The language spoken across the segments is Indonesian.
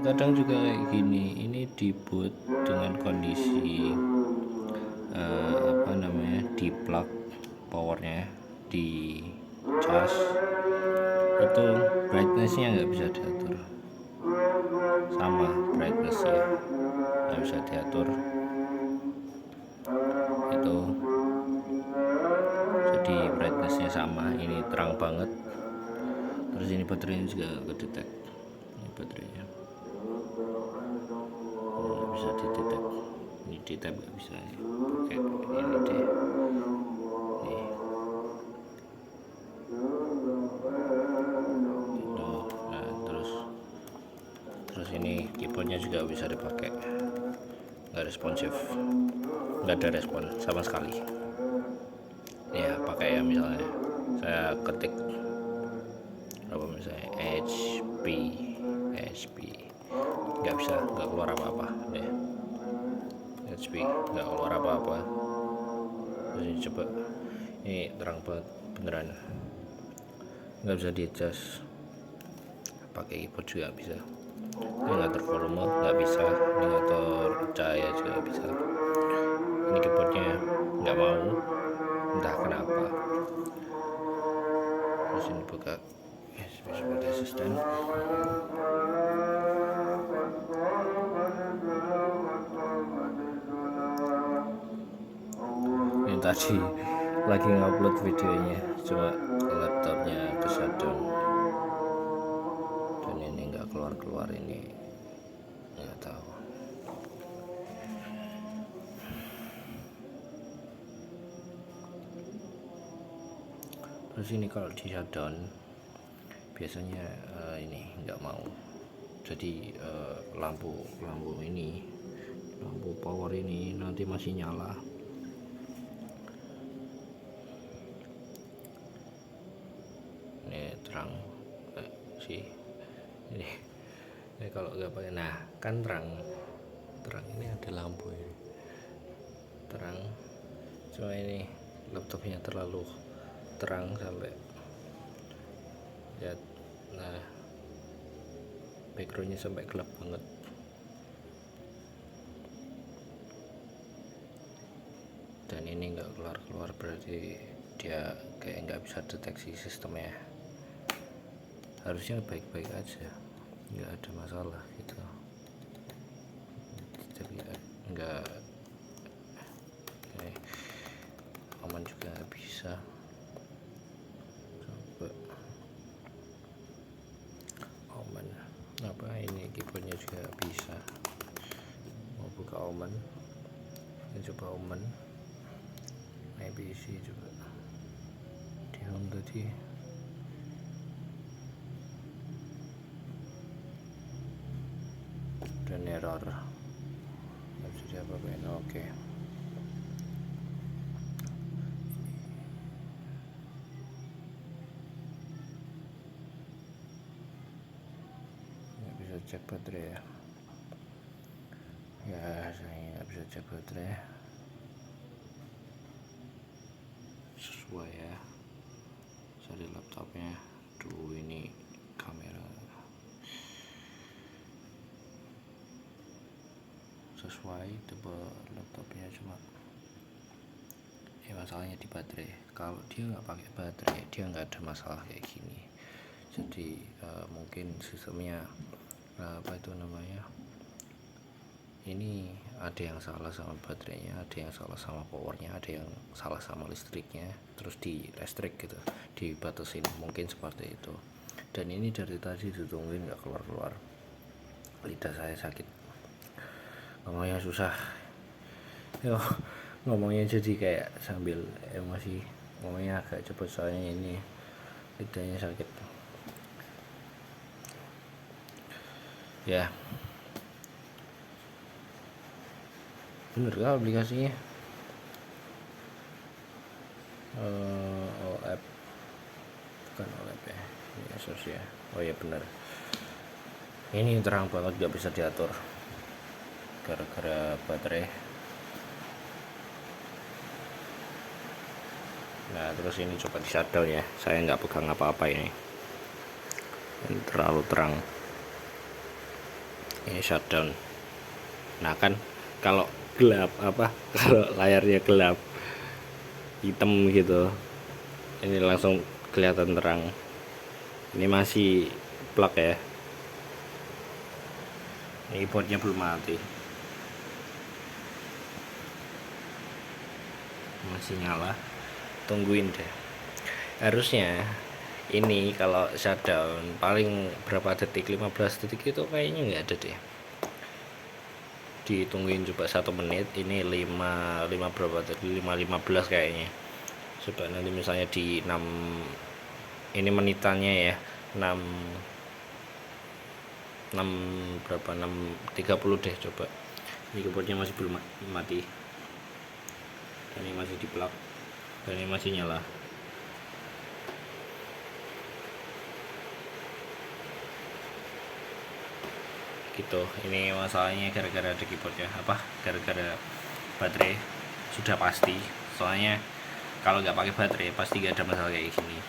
kadang juga kayak gini, ini dibuat dengan kondisi di plug powernya di cas itu brightnessnya nggak bisa diatur, sama brightnessnya nggak bisa diatur itu, jadi brightnessnya sama, ini terang banget. Terus ini baterainya juga kedetek, ini baterainya nggak bisa didetek, ini di tab nggak bisa ya, pakai ini deh nih itu. Nah terus ini keyboardnya juga bisa dipakai, nggak responsif, nggak ada respon sama sekali ya. Pakai ya, misalnya saya ketik apa misalnya HP nggak bisa, nggak keluar apa-apa deh, HP nggak keluar apa-apa. Terus ini coba, ini terang banget beneran, nggak bisa di adjust. Pakai keyboard juga bisa, ini ngatur volume nggak bisa, ini ngatur cahaya juga nggak bisa. Ini keyboardnya nggak mau, entah kenapa. Terus ini buka sebagai asisten. Ini tadi lagi ngupload videonya, cuma laptopnya ke shutdown dan ini nggak keluar ini nggak tahu. Terus ini kalau di shutdown biasanya ini nggak mau, jadi lampu power ini nanti masih nyala. Ini terang sih ini kalau nggak pakai, nah kan terang ini ada lampu ini terang, cuma ini laptopnya terlalu terang sampai ya, nah backgroundnya sampai gelap banget. Dan ini nggak keluar berarti dia kayak nggak bisa deteksi sistemnya. Harusnya baik-baik aja, nggak ada masalah gitu, tapi nggak aman juga nggak bisa. Coba Omen apa, ini keyboardnya juga bisa, mau buka Omen, kita coba Omen IPC juga di home tadi. Dan error nggak bisa diapa-apain. Oke. Nggak bisa cek baterai ya, saya nggak bisa cek baterai sesuai ya, cari laptopnya. Ini kamera sesuai tipe laptopnya, cuma ya masalahnya di baterai. Kalau dia nggak pakai baterai dia nggak ada masalah kayak gini. Jadi mungkin sistemnya ini ada yang salah sama baterainya, ada yang salah sama powernya, ada yang salah sama listriknya, terus di listrik gitu, dibatasin, mungkin seperti itu. Dan ini dari tadi ditungguin nggak keluar, lidah saya sakit, ngomongnya susah yo, ngomongnya jadi kayak sambil emosi, ngomongnya agak cepet soalnya ini lidahnya sakit ya. Bener kah aplikasinya? OLED, bukan OLED ya, ini Asus ya. Oh ya bener, ini terang banget, gak bisa diatur gara-gara baterai. Nah terus ini coba di shutdown ya, saya nggak pegang apa-apa ini terlalu terang. ini shutdown. Nah kan kalau gelap kalau layarnya gelap hitam gitu, ini langsung kelihatan terang. Ini masih plug ya, ini keyboardnya belum mati, masih nyala. Tungguin deh, harusnya ini kalau shutdown paling berapa detik, 15 detik itu kayaknya nggak ada deh. Ditungguin coba 1 menit. Ini 5 berapa tadi, 5:15 kayaknya. Coba nanti misalnya di 6 ini menitannya ya, 6 berapa, 6:30 deh coba. Ini keyboardnya masih belum mati, dan ini masih di plug, dan ini masih nyala. Gitu. Ini masalahnya gara-gara ada keyboardnya, gara-gara baterai sudah pasti. Soalnya kalau nggak pakai baterai pasti nggak ada masalah kayak gini.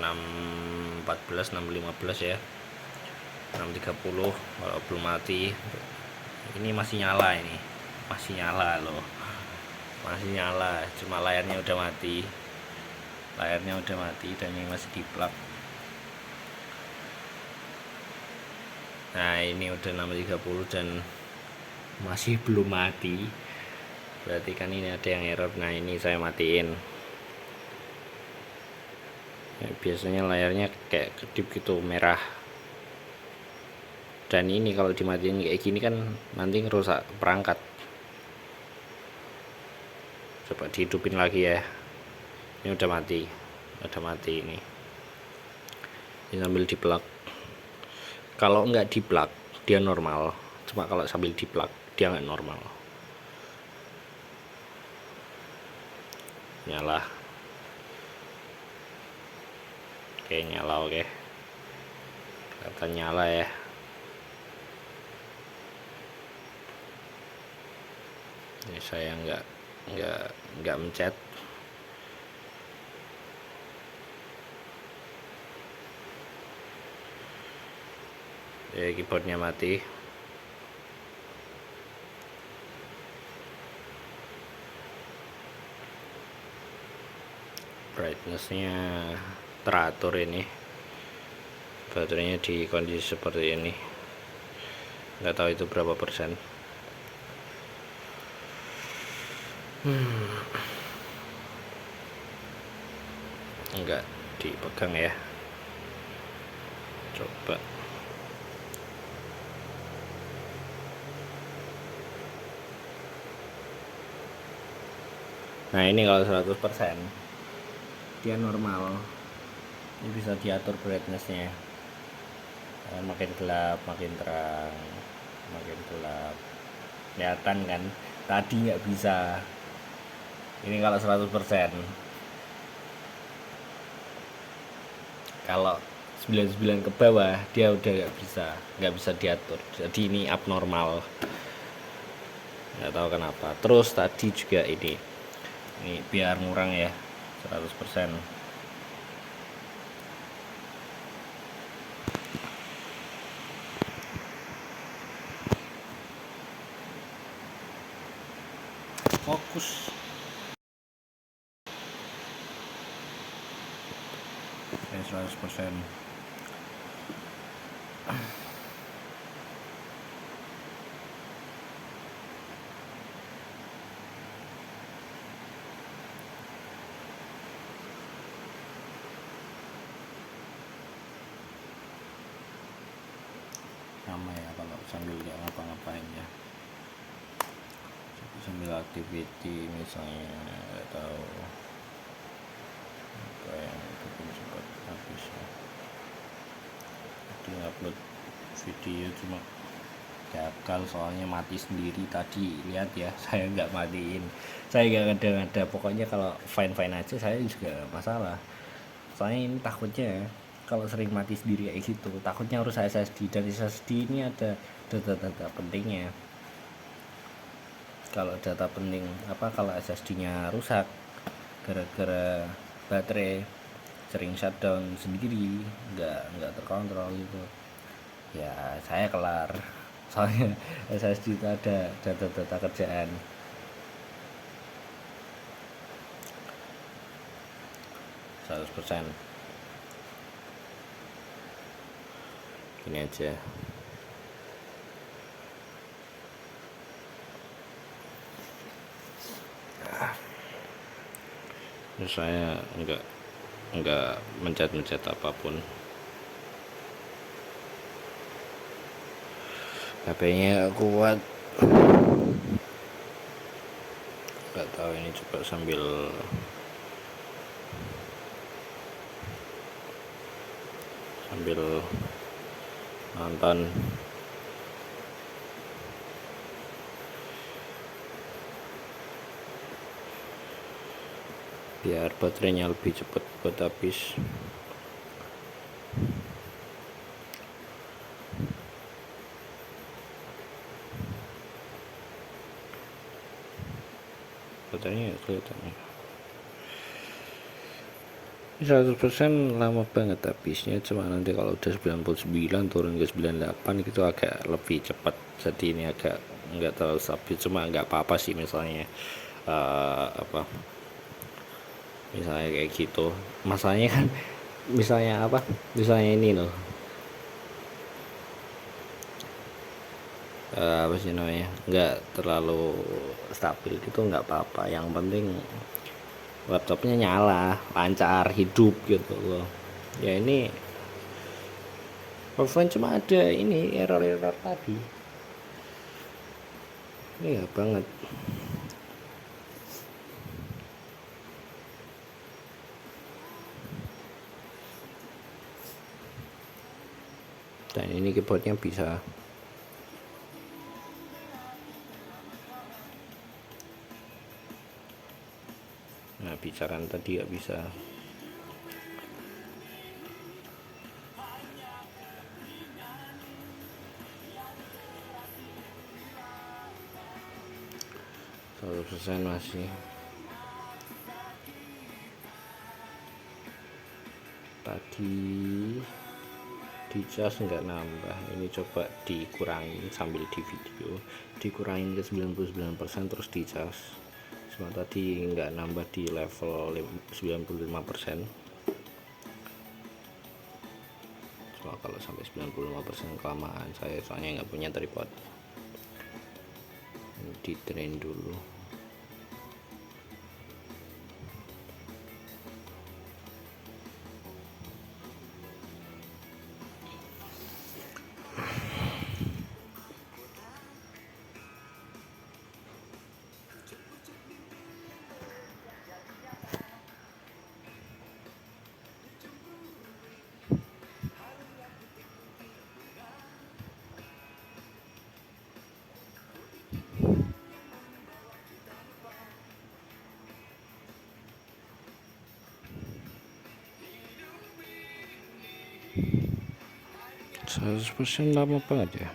6:14, 6:15 ya, 6:30 kalau belum mati. Ini masih nyala, ini masih nyala loh, masih nyala, cuma layarnya udah mati, dan ini masih di plug. Nah ini udah 6:30 dan masih belum mati, berarti kan ini ada yang error. Nah ini saya matiin ya, biasanya layarnya kayak kedip gitu merah, dan ini kalau dimatiin kayak gini kan nanti ngerusak perangkat. Coba dihidupin lagi ya, ini udah mati ini sambil di plug. Kalau nggak di plug dia normal, cuma kalau sambil di plug dia nggak normal. Nyala, oke nyala, oke kelihatan nyala ya. Ini saya nggak mencet. Ya, keyboardnya mati. Brightnessnya teratur, ini baterainya di kondisi seperti ini, nggak tahu itu berapa persen. Enggak dipegang ya, coba. Nah ini kalau 100% dia normal, ini bisa diatur brightnessnya, makin gelap, makin terang, makin gelap, kelihatan kan. Tadi nggak bisa, ini kalau 100%. Kalau 99 ke bawah dia udah nggak bisa diatur, jadi ini abnormal, nggak tahu kenapa. Terus tadi juga ini biar ngurang ya 100%. Fokus 100%. Sama ya kalau sambil nggak ngapa-ngapain ya, sambil activity misalnya, atau apa yang itu pun sempat habis ya. Dia upload video cuma gagal soalnya mati sendiri tadi, lihat ya. Saya nggak matiin, saya nggak ada. Pokoknya kalau fine aja saya juga gak masalah. Soalnya ini takutnya kalau sering mati sendiri kayak gitu, takutnya harus SSD, dan SSD ini ada data-data pentingnya. Kalau data penting kalau SSD nya rusak gara-gara baterai, sering shutdown sendiri, nggak terkontrol gitu. Ya saya kelar, soalnya SSD itu ada data-data kerjaan. %100 gini aja. Terus saya enggak mencet apapun. HP-nya kuat. Nggak tahu, ini coba sambil nonton. Biar baterainya lebih cepat buat habis. Baterainya kelihatannya 100% lama banget habisnya, cuma nanti kalau udah 99 turun ke 98 gitu agak lebih cepat. Jadi ini agak nggak terlalu stabil, cuma nggak apa-apa sih. Misalnya misalnya kayak gitu, masalahnya kan misalnya ini loh, apa sih namanya, nggak terlalu stabil gitu, nggak apa-apa. Yang penting laptopnya nyala, lancar, hidup gitu loh. Ya ini offline cuma ada ini error tadi. Iya banget. Dan ini keyboardnya bisa. Nah, bicaraan tadi nggak bisa. %100 masih. Tadi di cas nggak nambah, ini coba dikurangin sambil di video, dikurangin ke 99% terus di cas. Cuma tadi nggak nambah di level 95%. Cuma kalau sampai 95% kelamaan, saya soalnya nggak punya tripod. Di drain dulu. %100 lama banget ya.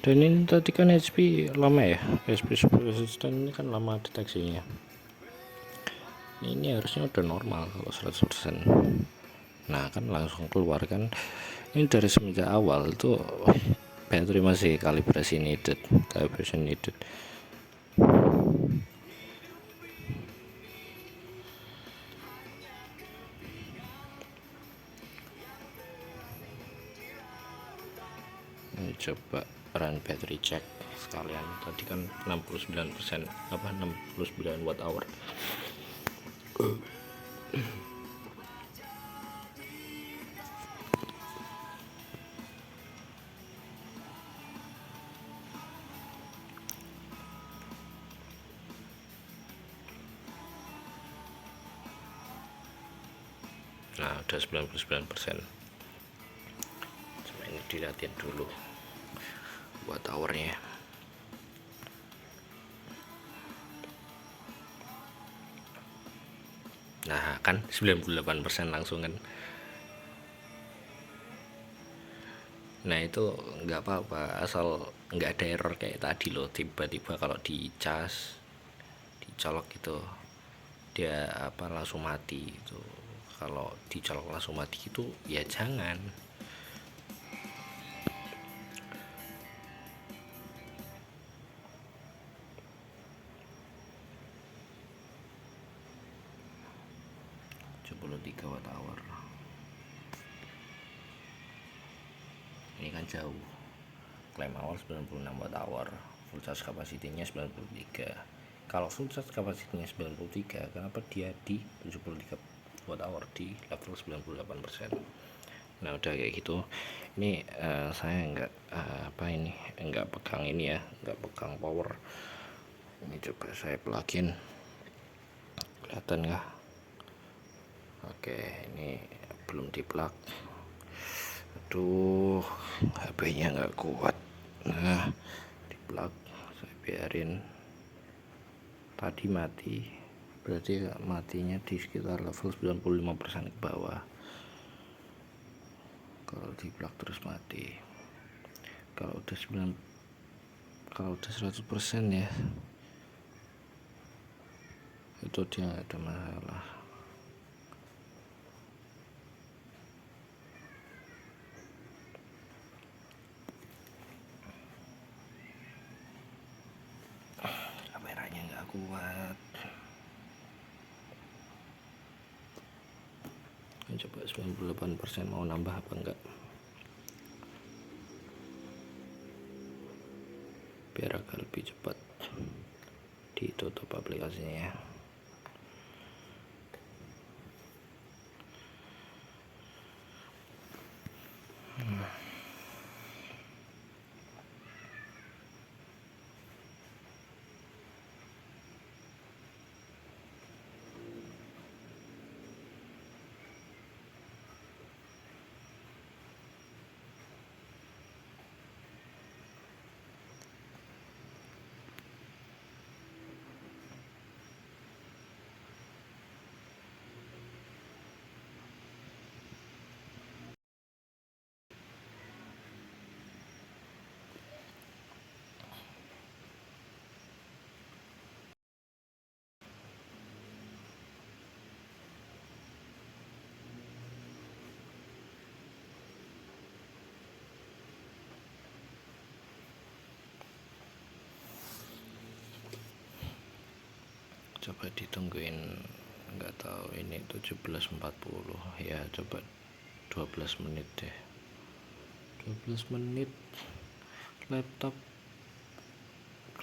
Dan ini tadi kan HP lama ya, HP 10 resistant ini kan lama deteksinya. Ini harusnya udah normal kalau 100%. Nah kan langsung keluar kan. Ini dari semenjak awal itu baterai masih calibration needed. Ini coba run battery check sekalian. Tadi kan 69%, 69 watt hour. Nah udah 99%. Coba ini dilihatin dulu buat towernya. Nah kan 98% langsung kan. Nah itu nggak apa-apa, asal nggak ada error kayak tadi loh. Tiba-tiba kalau dicas, dicolok gitu, dia langsung mati gitu. kalau dicolok langsung mati itu ya jangan. Coba 3 watt hour ini kan jauh, klaim awal 96 watt hour, full charge kapasitinya 93. Kalau full charge kapasitinya 93, kenapa dia di 73 watt hour di level 98%? Nah udah kayak gitu, ini saya enggak pegang ini ya, enggak pegang power. Ini coba saya plugin, kelihatan nggak? Oke, ini belum di plug. Aduh, HP-nya nggak kuat. Nah, di plug saya biarin. Tadi mati, berarti matinya di sekitar level 95% ke bawah. Kalau di plug terus mati. Kalau udah 100% ya, itu dia nggak ada masalah. Kameranya nggak kuat. Coba 98%, mau nambah apa enggak, biar agak lebih cepat. Ditutup aplikasinya ya. Coba ditungguin, nggak tahu ini 17.40 ya, coba 12 menit deh. 12 menit. Laptop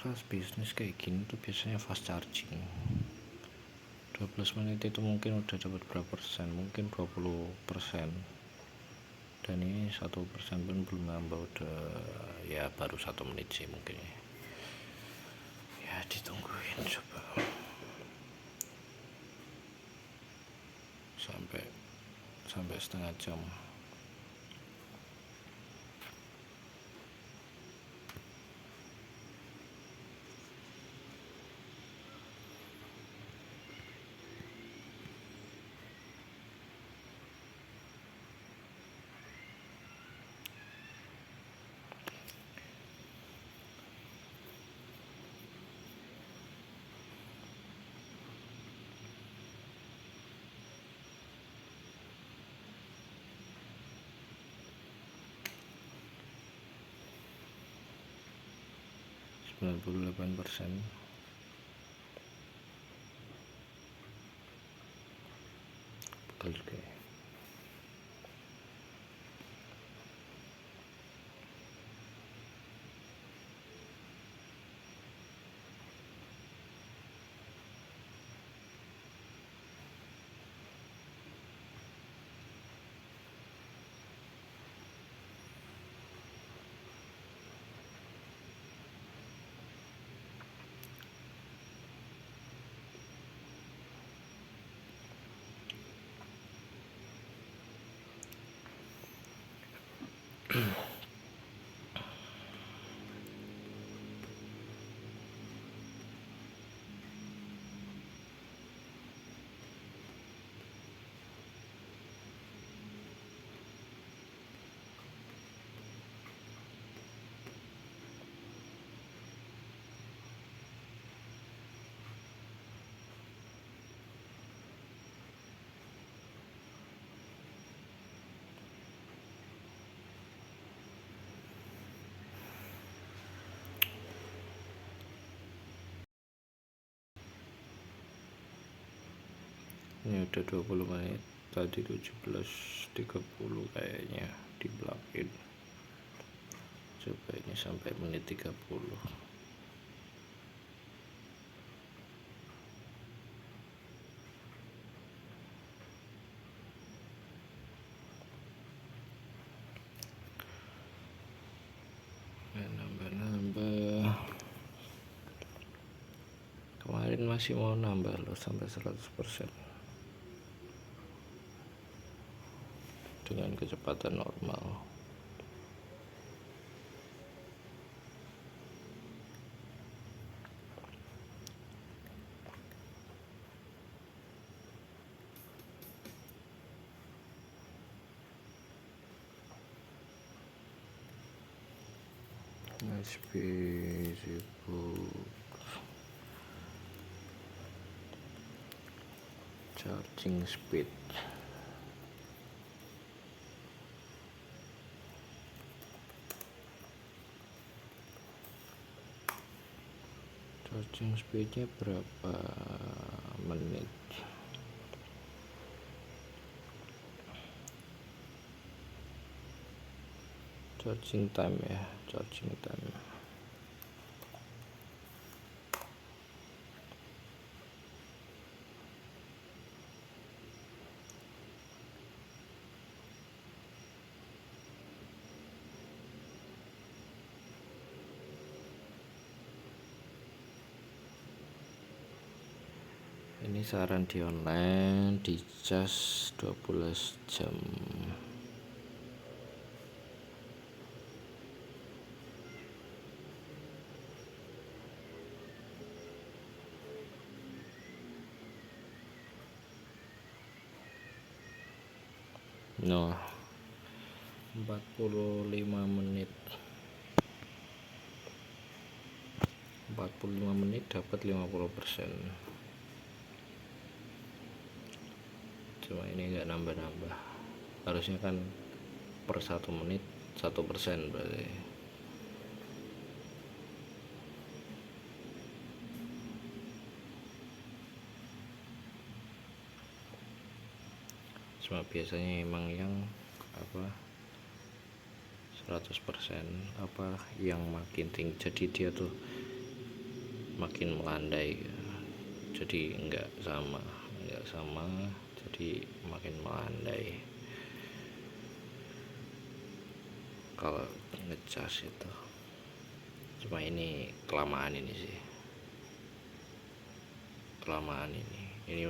kelas bisnis kayak gini tuh biasanya fast charging. 12 menit itu mungkin udah dapat berapa persen, mungkin 20%, dan ini 1% pun belum nambah, udah ya baru 1 menit sih mungkin ya, ditungguin coba sampai setengah jam. 98%. Betul juga ya. Ini udah 20 menit, tadi 17.30 kayaknya di plugin. Coba ini sampai menit 30. Nambah. Kemarin masih mau nambah loh sampai 100% dengan kecepatan normal. SP sibuk charging speed. Charging speednya berapa menit? Charging time ya, charging time. Ini saran di online, di cas 12 jam. No, 45 menit. 45 menit dapat 50%. Cuma ini enggak nambah-nambah. Harusnya kan per 1 menit 1% berarti. Cuma biasanya emang yang 100% yang makin tinggi, jadi dia tuh makin melandai, jadi enggak sama, jadi makin melandai kalau ngecas itu. Cuma ini kelamaan ini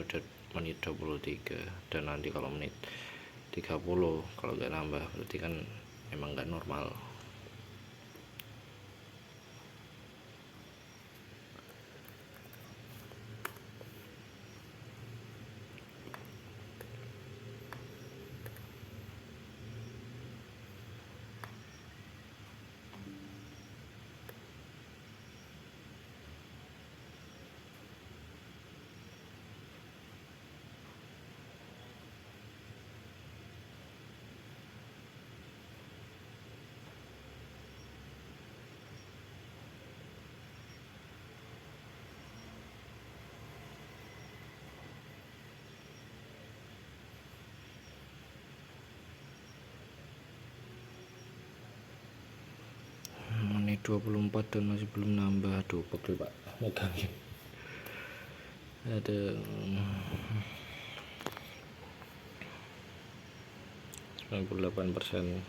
udah menit 23, dan nanti kalau menit 30 kalau nggak nambah berarti kan emang nggak normal. 24 dan masih belum nambah. Aduh, pegel pak megangnya. Ada 98%.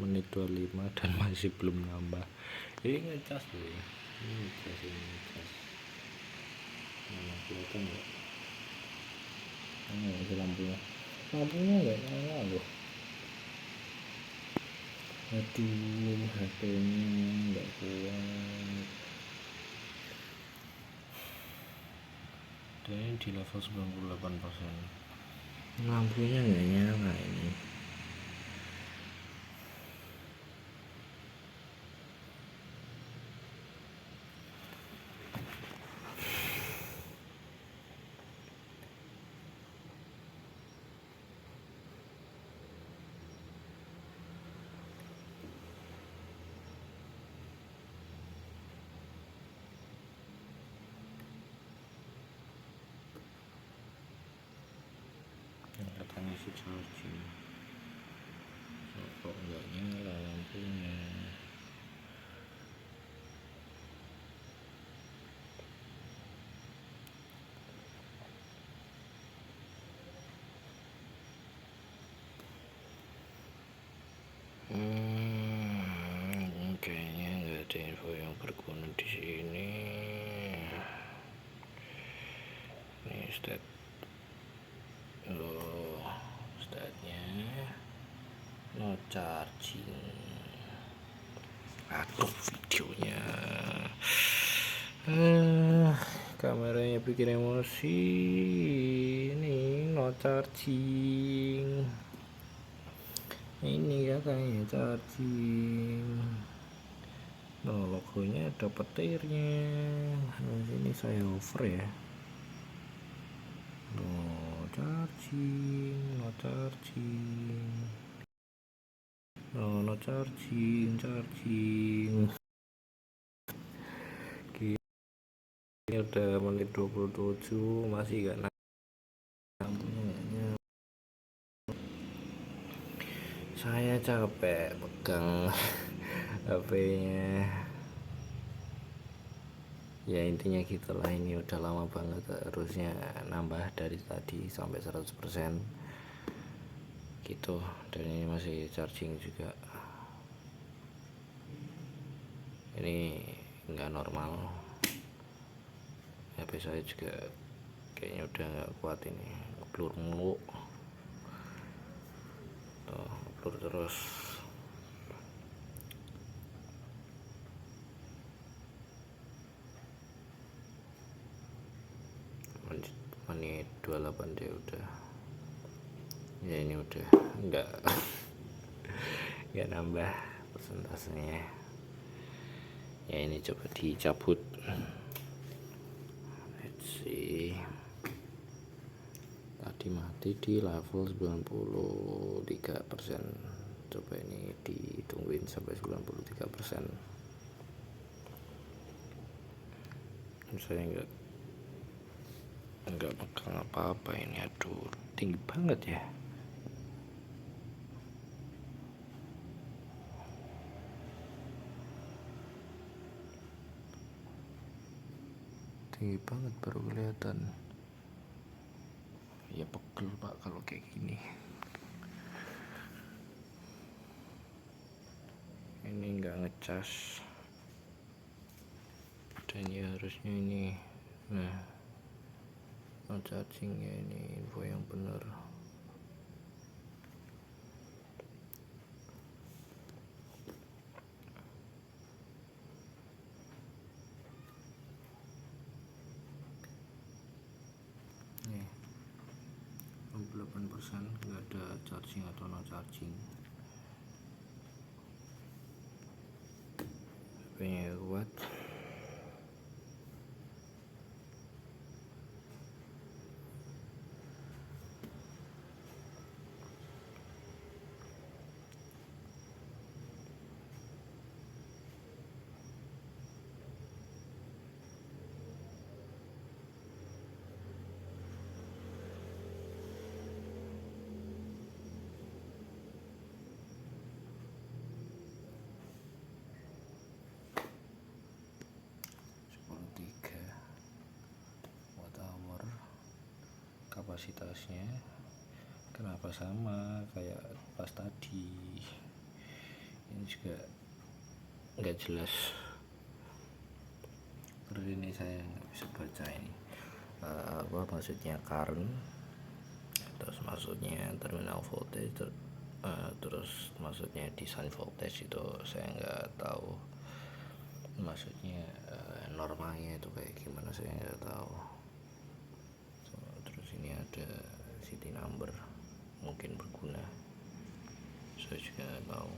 menit 25 dan masih belum nambah. Ini ngecas loh ya. Ini ngecas. Nah, kelihatan nggak? Ini lampunya. lampunya nggak nyala loh. Aduh, HP-nya nggak kuat. Dan ini di level 98%. Lampunya nggak nyala ini. Katanya sih charging, kok nggak nyala lampunya. Kayaknya nggak ada info yang berguna di sini. Ini stat, statnya no charging. Aduh, videonya kameranya bikin emosi. Ini no charging, ini katanya charging. Logonya ada petirnya. Ini saya over ya. No charging, no charging, no charging. Ini udah menit 27 masih gak lampunya. Saya capek pegang HP-nya. Ya intinya gitulah, ini udah lama banget, harusnya nambah dari tadi sampai 100% gitu. Dan ini masih charging juga. Ini nggak normal. HP saya juga kayaknya udah nggak kuat ini, ngeblur mulu. Tuh, ngeblur terus. Menit 28 dia udah. Ya ini udah nggak nambah persentasenya. Ya ini coba dicabut. Let's see. Tadi mati di level 93%. Coba ini ditungguin sampai 93%. Saya nggak pegang apa-apa ini. Aduh, tinggi banget ya. Tinggi banget, baru kelihatan. Ya pegel pak kalau kayak gini. Ini nggak ngecas. Dan ya harusnya ini, nah no charging ya, ini info yang benar. Nih 68% nggak ada charging atau no charging. HP-nya kuat. Kapasitasnya kenapa sama kayak pas tadi, ini juga nggak jelas. Terus ini saya nggak bisa baca ini apa maksudnya current terus maksudnya terminal voltage terus maksudnya desain voltage itu saya nggak tahu, maksudnya normalnya itu kayak gimana saya nggak tahu. Terus ini ada city number, mungkin berguna, saya juga nggak tahu.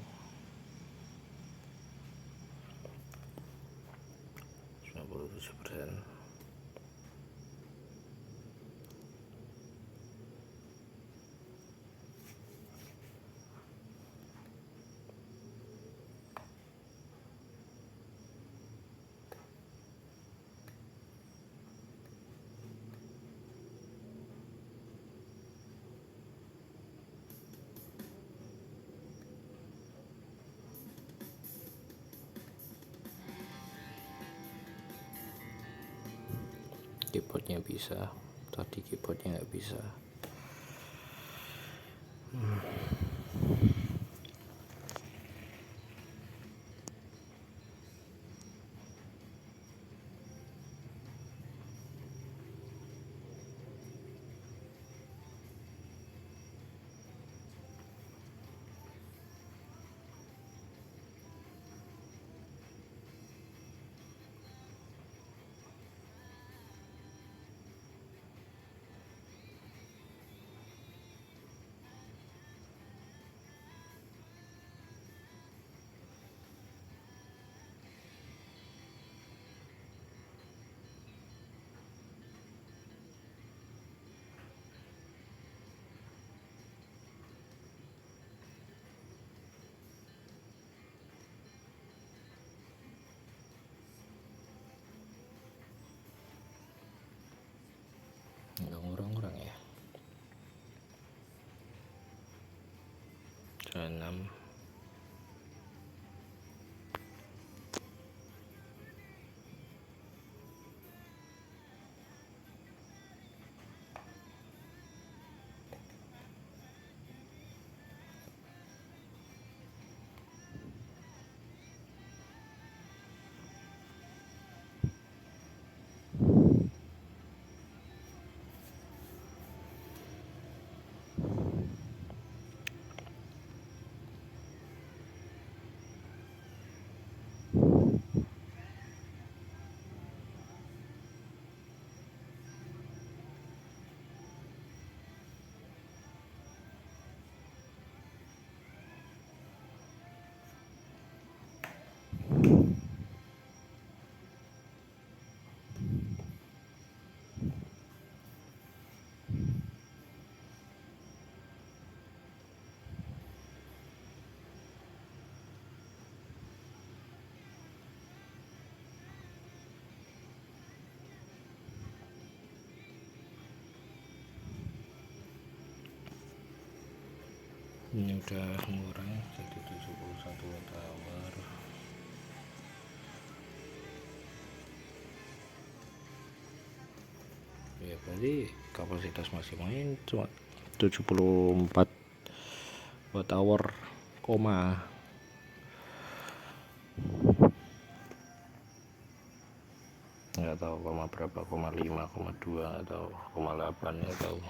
97%. Keyboardnya bisa, tadi keyboardnya nggak bisa. Nggak ngurang-ngurang ya. 6. Ini udah ngurang jadi 71 watt hour. Ya berarti kapasitas maksimalnya cuma 74 watt hour, nggak tahu koma berapa, 5, 2 atau 8 nggak tahu.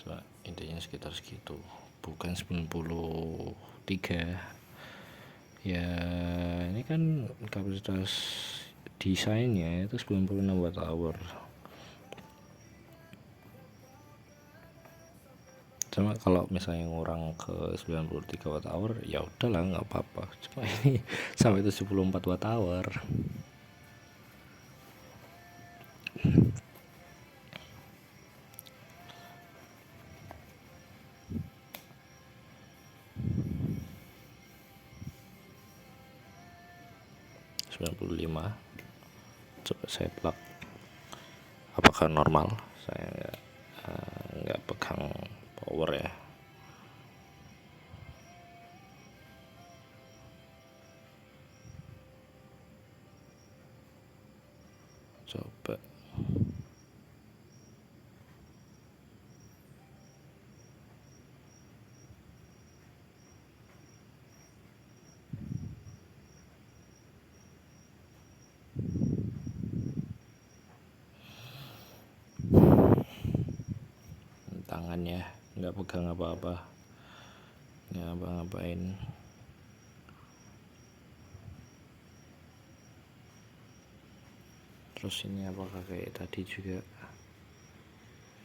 So, intinya sekitar segitu, bukan 93 ya. Ini kan kapasitas desainnya itu 96 watt hour. Cuma kalau misalnya ngurang ke 93 watt hour ya udahlah nggak apa-apa. Cuma ini sampai 74 watt hour. Coba saya plug, apakah normal? Saya nggak pegang power ya. Coba tangan ya, nggak pegang apa-apa, nggak ngapa-ngapain. Terus ini apakah kayak tadi juga?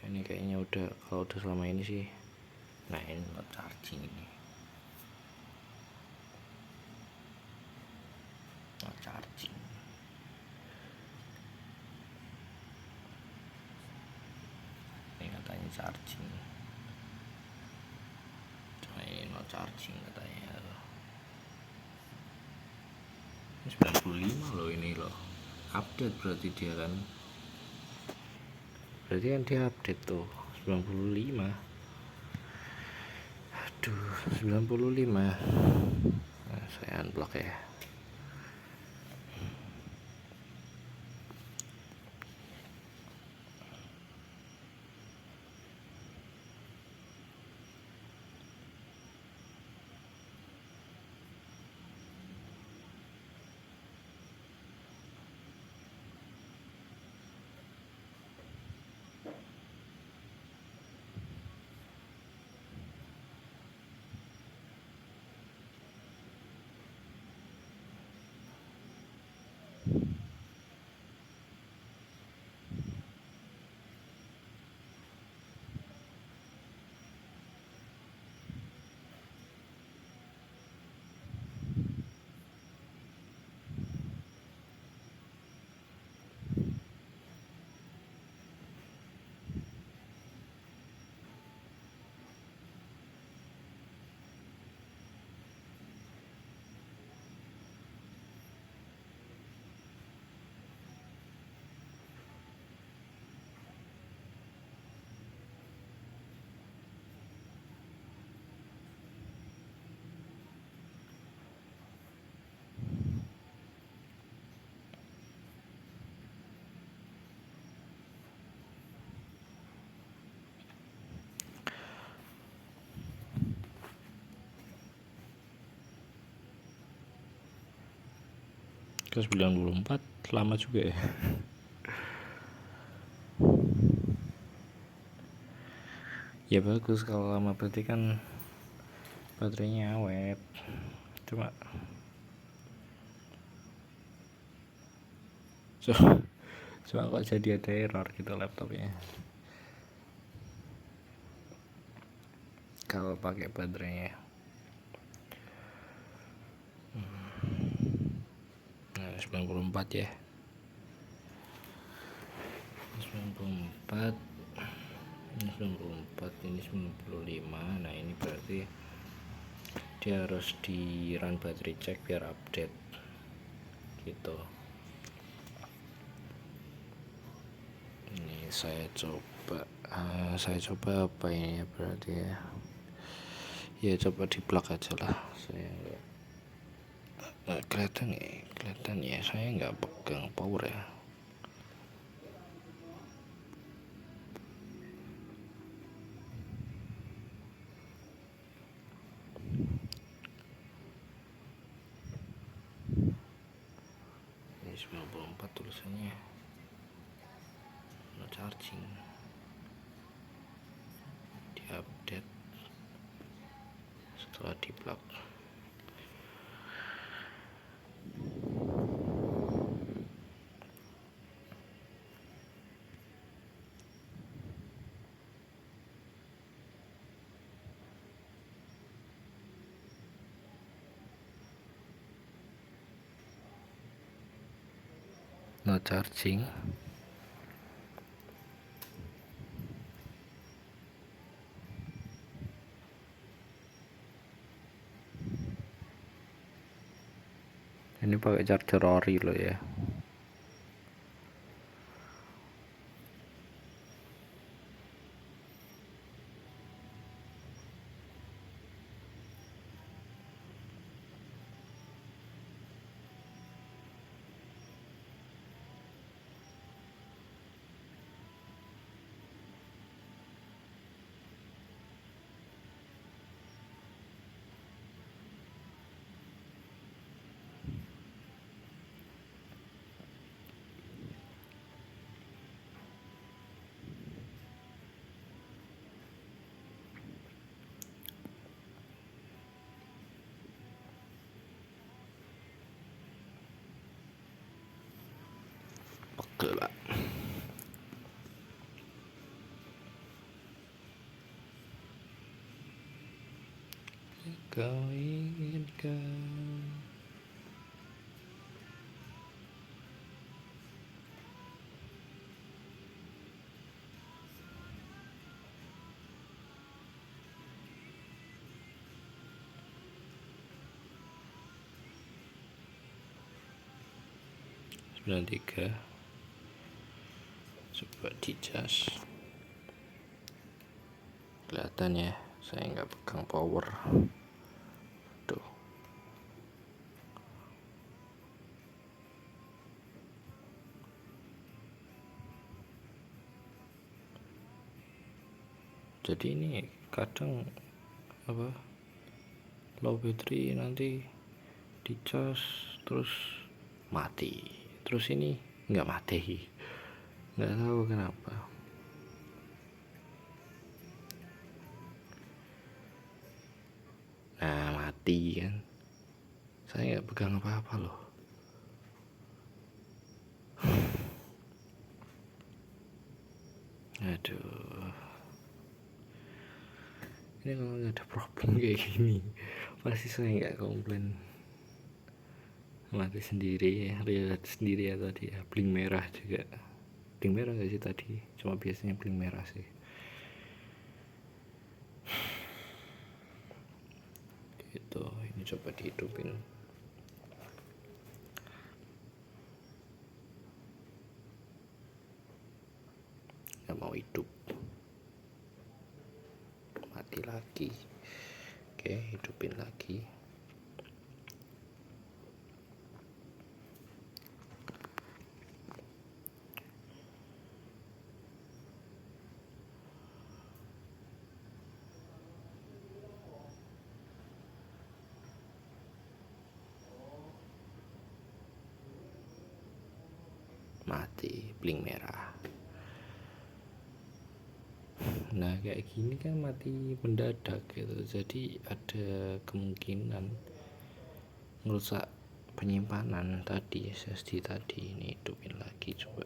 Ini kayaknya udah, kalau udah selama ini sih. Nah ini not charging, ini not charging. Ini katanya charging, cuma ini not charging katanya. Ini 95 loh, ini loh update, berarti dia kan, berarti kan dia update tuh 95. Aduh 95. Nah, saya unblock ya. Ke 94 lama juga ya. Ya bagus kalau lama, berarti kan baterainya awet. Cuma kok jadi ada error gitu laptopnya kalau pakai baterainya. Nah 94 ya, 94, ini 94, ini 95. Nah ini berarti dia harus di run battery check biar update gitu. Ini saya coba apa ini ya, berarti ya coba di plug aja lah. Saya nggak kelihatan ya, saya nggak pegang power ya. Ini 94 tulisannya no charging, di update setelah di plug. No charging. Ini pakai charger ori loh ya. Gelap. Kau inginkan tiga. Coba dicas. Kelihatan ya, saya nggak pegang power. Tuh. Jadi ini kadang apa, low battery nanti dicas terus mati, terus ini nggak mati, nggak tahu kenapa. Nah mati kan, saya nggak pegang apa-apa loh. Aduh, ini kalau nggak ada problem kayak gini pasti saya nggak komplain. Mati sendiri ya, lihat sendiri ya tadi ya. Bling merah juga, bling merah gak sih tadi, cuma biasanya bling merah sih. Gitu, ini coba dihidupin. Nggak mau hidup, mati lagi. Oke, hidupin lagi. Mati, bling merah. Nah kayak gini kan mati mendadak gitu, jadi ada kemungkinan ngerusak penyimpanan tadi, SSD tadi. Ini hidupin lagi coba.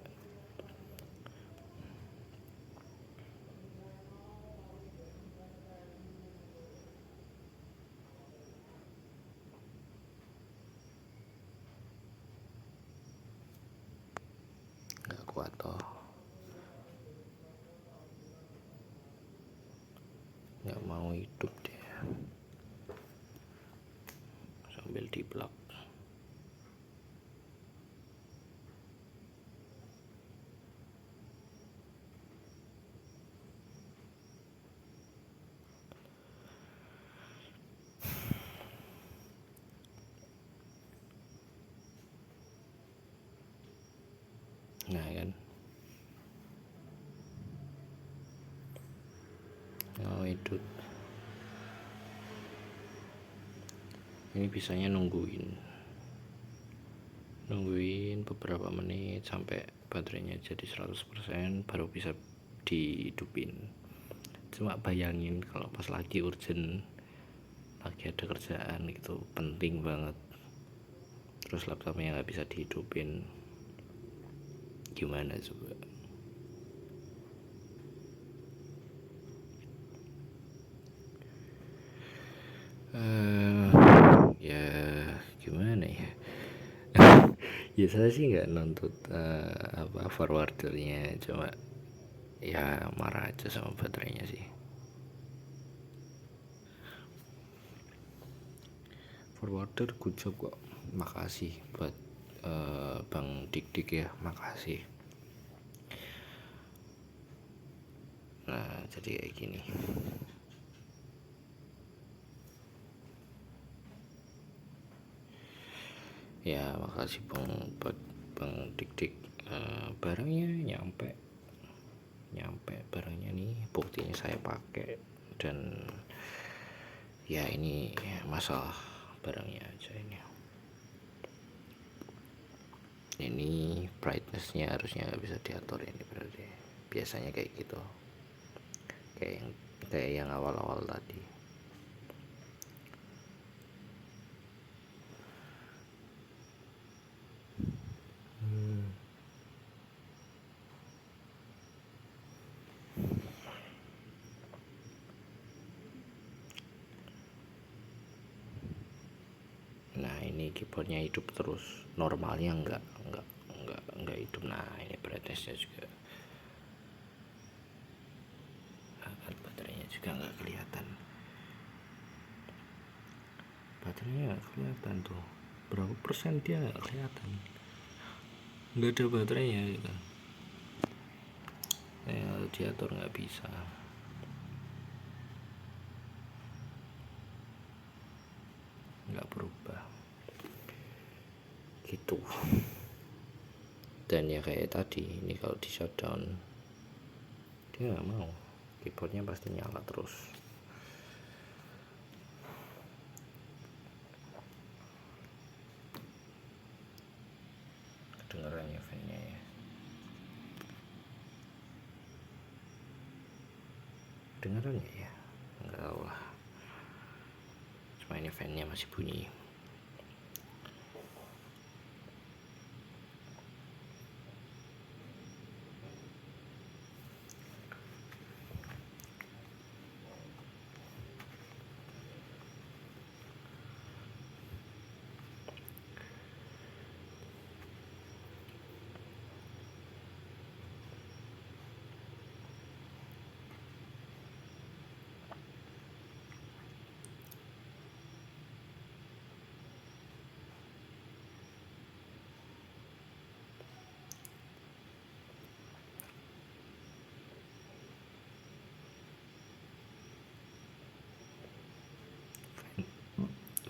Nggak kuat toh, nggak mau hidup dia, sambil di plug. Nah kan, mau hidup. Ini bisanya nungguin beberapa menit sampai baterainya jadi 100% baru bisa dihidupin. Cuma bayangin kalau pas lagi urgent, lagi ada kerjaan itu penting banget, terus laptopnya nggak bisa dihidupin, gimana coba? Ya gimana ya. Ya saya sih nggak nuntut apa forwardernya, cuma ya marah aja sama baterainya sih. Forwarder good job kok, makasih buat Bang Dik ya, makasih. Nah jadi kayak gini. Ya makasih buat Bang Dik. Barangnya nyampe barangnya nih, buktinya saya pakai. Dan ya ini masalah barangnya aja. Ini brightnessnya harusnya nggak bisa diatur ini, berarti biasanya kayak gitu, kayak yang awal-awal tadi. ini keyboardnya hidup terus, normalnya enggak hidup. Nah ini brightnessnya juga, nah, kan baterainya juga nggak kelihatan, baterainya nggak kelihatan tuh berapa persen, dia nggak kelihatan, nggak ada baterainya gitu. Diatur nggak bisa, nggak berubah gitu. Dan ya kayak tadi ini, kalau di shutdown dia nggak mau, keyboardnya pasti nyala terus. Kedengeran ya fan-nya ya, kedengeran ya, nggak tahu lah, cuma ini fan-nya masih bunyi.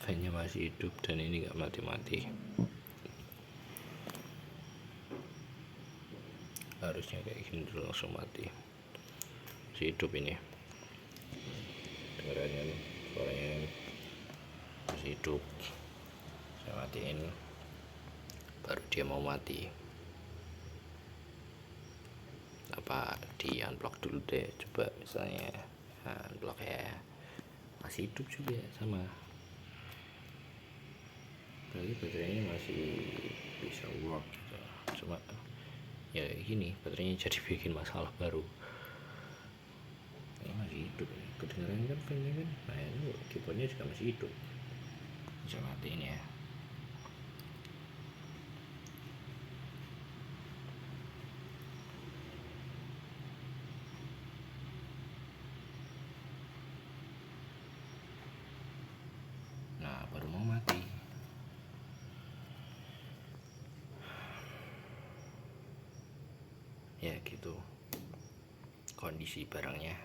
Fan-nya masih hidup dan ini nggak mati-mati, harusnya kayak gini dulu langsung mati. Masih hidup ini, dengerannya suaranya masih hidup. Saya matiin baru dia mau mati. Apa di unblock dulu deh, coba misalnya unblock ya, masih hidup juga sama, berarti baterainya masih bisa work gitu. Cuma ya gini, baterainya jadi bikin masalah baru. Ini masih hidup, kedengeran kan fan-nya kan, nah ini keyboardnya juga masih hidup. Bisa matiin ya. Nah baru mau mati. Ya gitu kondisi barangnya.